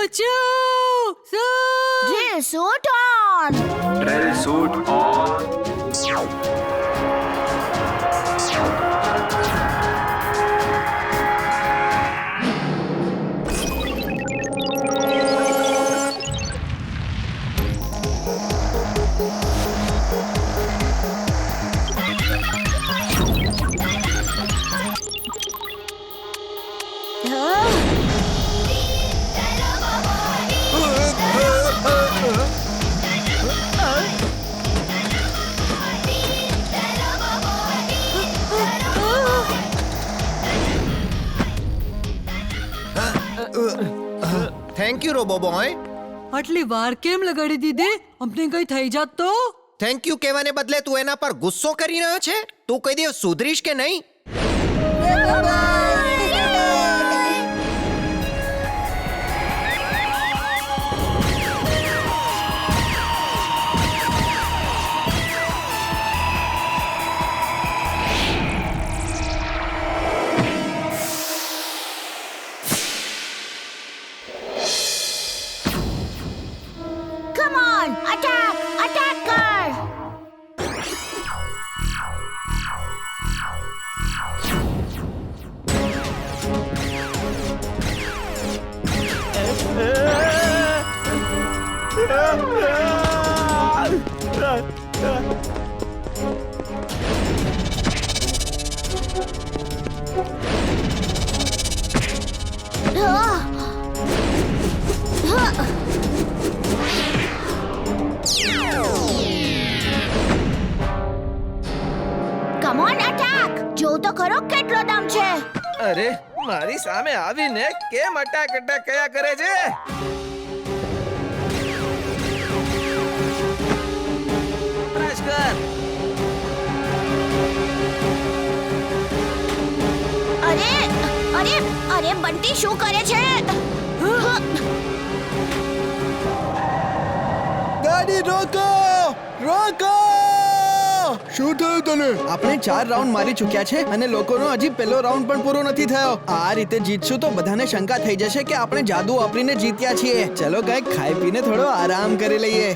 Drill suit on! Drill suit on. Thank you robo boy. આટલી વાર કેમ લગાડી દીધી? અમને કઈ થઈ જાત તો? થેન્ક યુ કહેવાને બદલે તું એના પર ગુસ્સો કરી રહ્યો છે. તું કઈ દિવસ સુધરીશ કે નહીં? Come on! Attack! Attack kar! Come on, attack! જો તો ખરો કેટલો દમ છે. અરે મારી સામે આવીને કેમ અટાક અટાક કયા કરે છે? પ્રયાસ કર. અરે અરે અરે બંટી શું કરે છે? ગાડી રોકો! રોકો! શું થયું તને? આપણે 4 રાઉન્ડ મારી ચૂક્યા છે અને લોકોનો હજી પહેલો રાઉન્ડ પણ પૂરો નથી થયો. આ રીતે જીતશું તો બધાને શંકા થઈ જશે કે આપણે જાદુ વાપરીને જીત્યા છીએ. ચલો કંઈક ખાઈ પીને થોડો આરામ કરી લઈએ.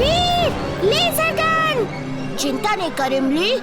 વીર! Laser gun! ચિંતા નહીં કર ઇમલી.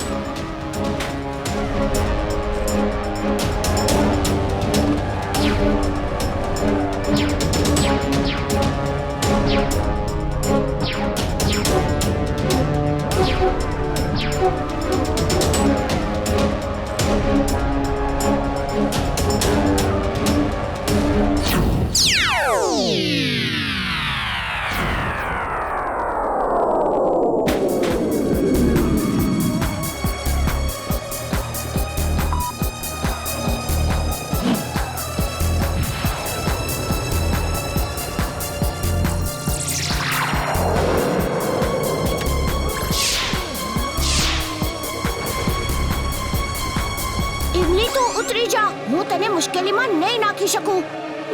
ઇમલી તું ઉતરી જા. હું તને મુશ્કેલીમાં નહીં નાખી શકું.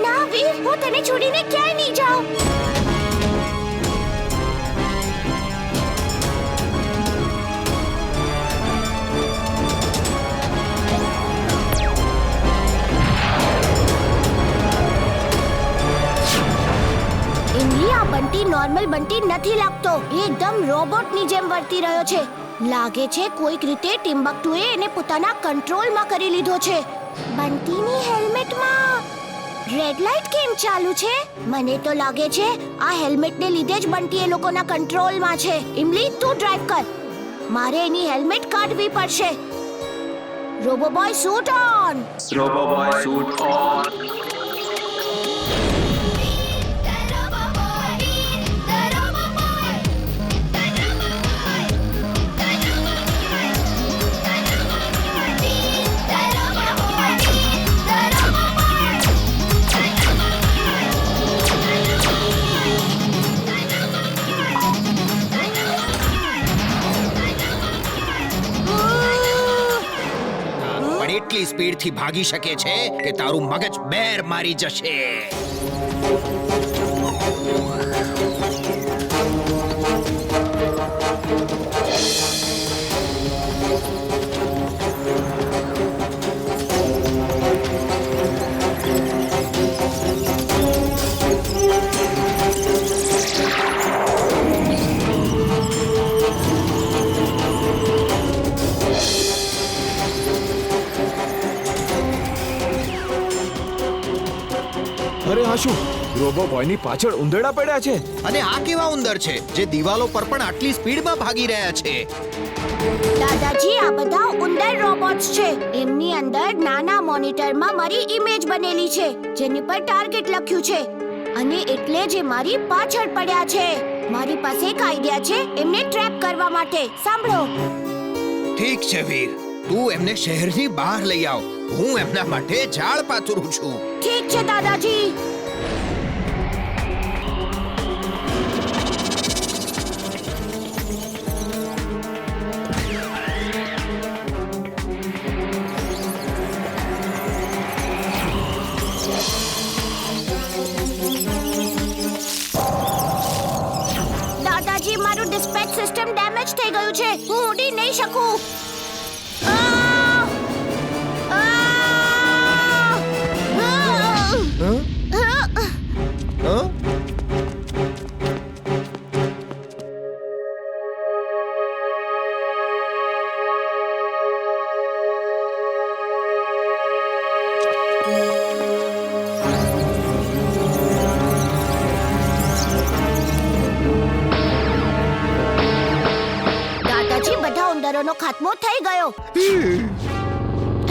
ના વીર, હું તને છોડીને ક્યાંય નહીં જાઉં. ઇમલી, આ બંટી નોર્મલ બંટી નથી લાગતો. એ એકદમ રોબોટની જેમ વર્તી રહ્યો છે. લાગે છે કોઈક રીતે ટિમ્બક્ટુએ એને પોતાના કંટ્રોલમાં કરી લીધો છે. બંટીની હેલ્મેટમાં રેડ લાઇટ કેમ ચાલુ છે? મને તો લાગે છે આ હેલ્મેટને લીધે જ બંટી એ લોકોના કંટ્રોલમાં છે. ઇમલી, તું ડ્રાઈવ કર. મારે એની હેલ્મેટ કાઢવી પડશે. Roboboy suit on! Roboboy suit on. એટલી સ્પીડથી ભાગી શકે છે કે તારું મગજ બેર મારી જશે. અરે આ શું રોબો બોયની પાછળ ઉંદરડા પડ્યા છે. અને આ કેવા ઉંદર છે જે દિવાલો પર પણ આટલી સ્પીડમાં ભાગી રહ્યા છે? દાદાજી, આ બધા ઉંદર રોબોટ્સ છે. એમની અંદર નાના મોનિટરમાં મારી ઇમેજ બનેલી છે જેની પર ટાર્ગેટ લખ્યું છે અને એટલે જ એ મારી પાછળ પડ્યા છે. મારી પાસે એક આઈડિયા છે એમને ટ્રેપ કરવા માટે. સાંભળો. ઠીક છે વીર, તું એમને શહેરની બહાર લઈ આવ. હું એમના માટે ઝાડ પાથરું છું. ઠીક છે દાદાજી. દાદાજી, મારું ડિસ્પેચ સિસ્ટમ ડેમેજ થઈ ગયું છે. હું ઉડી નહીં શકું. આ! આ! આ! દાદાજી, બધા ઉંદરોનો ખાત્મો થઈ ગયો.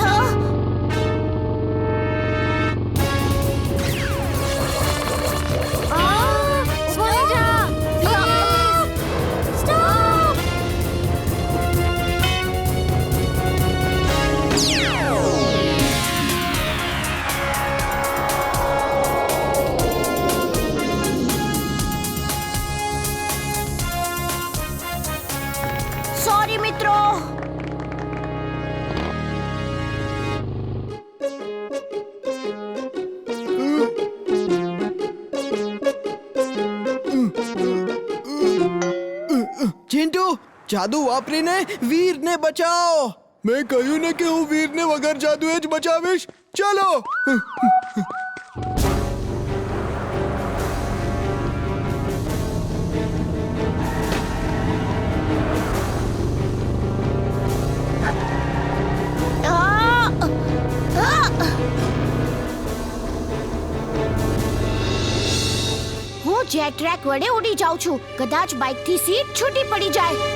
હા? ઉભો રહી જા. સ્ટોપ. સોરી મિત્રો. ચિંટુ, જાદુ વાપરીને વીરને બચાવો. મેં કહ્યું ને કે હું વીરને વગર જાદુએ જ બચાવીશ. ચાલો. આ! આ! હું જેટ ટ્રેક વડે ઉડી જાઉં છું. કદાચ બાઇકથી સીટ છૂટી પડી જાય.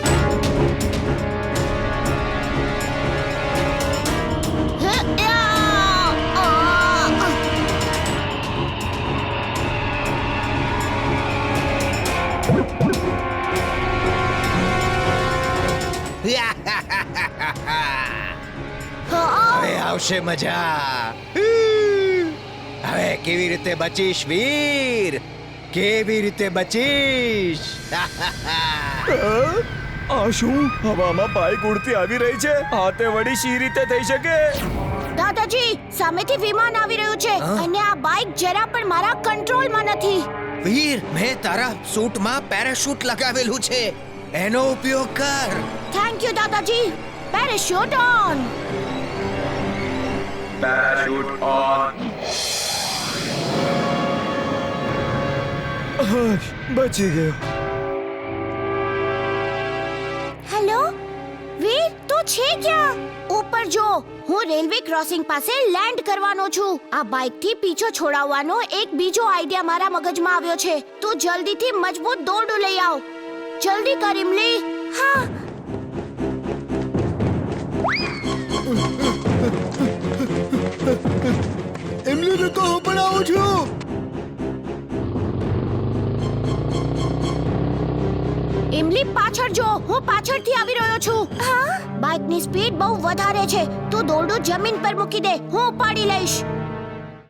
હવે આવશે મજા. હવે કેવી રીતે બચીશ વીર? કેવી રીતે બચીશ? આ શું હવામાં બાઈક ઉડતી આવી રહી છે? આ તે વળી શી રીતે થઈ શકે? દાદાજી, સામેથી વિમાન આવી રહ્યું છે અને આ બાઇક જરા પણ મારા કંટ્રોલમાં નથી. વીર, મેં તારા સૂટમાં પેરાશૂટ લગાવેલું છે. એનો ઉપયોગ કર. થેન્ક યુ દાદાજી. Parachute on. Parachute on. બચી ગયો. હેલો વીર, તું છે ક્યાં? ઉપર જો, હું રેલવે ક્રોસિંગ પાસે લેન્ડ કરવાનો છું. આ બાઇકથી પીછો છોડાવવાનો એક બીજો આઈડિયા મારા મગજમાં આવ્યો છે. તું જલ્દીથી મજબૂત દોરડું લઈ આવ. જલ્દી કર ઇમલી. હા. એમલી રૂકો, હું પણ આવું છું. ઇમલી, પાછળ જો, હું પાછળથી આવી રહ્યો છું. હા? બાઇકની સ્પીડ બહુ વધારે છે. તું દોરડું જમીન પર મૂકી દે, હું ઉપાડી લઈશ.